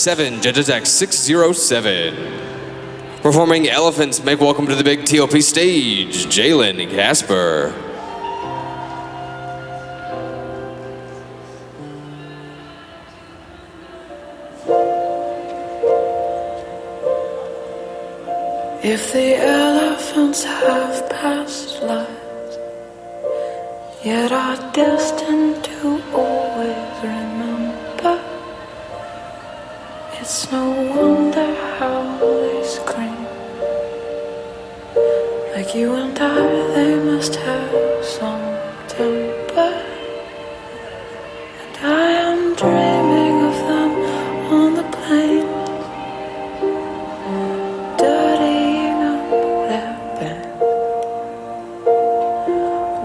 7, Judges X 607. Performing Elephants, make welcome to the big TOP stage, Jalyn and Kasper. If the elephants have past lives, yet are destined to always remember, it's no wonder how they scream. Like you and I, they must have some temper. And I am dreaming of them on the plain,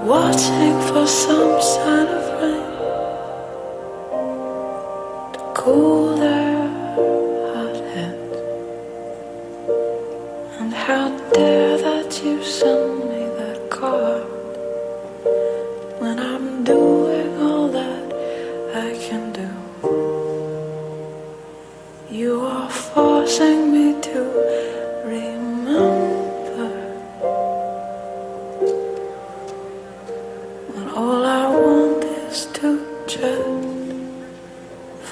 watching for some sign of rain to cool their hot heads. And how dare that you send me that card when I'm doing all that I can do. You are forcing me to remember all I want is to just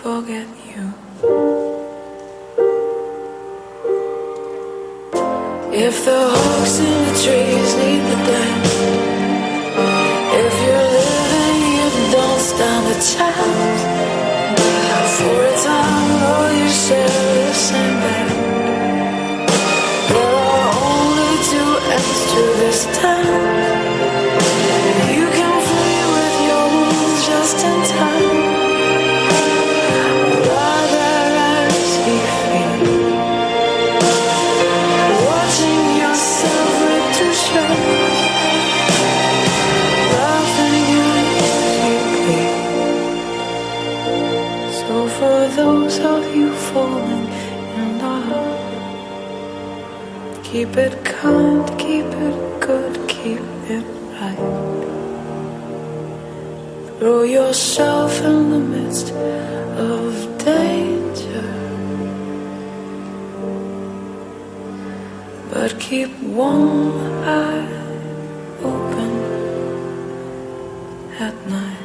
forget you. If the hawks in the trees need the dance, if you're living you don't stand a chance. For a time though you share the same bed, there are only two ends to this town. Just in time, lie there as he feels, watching yourself rip to shreds, laughing as you plead. So for those of you falling in love, keep it kind, keep it good, keep it right. Throw yourself in the midst of danger, but keep one eye open at night.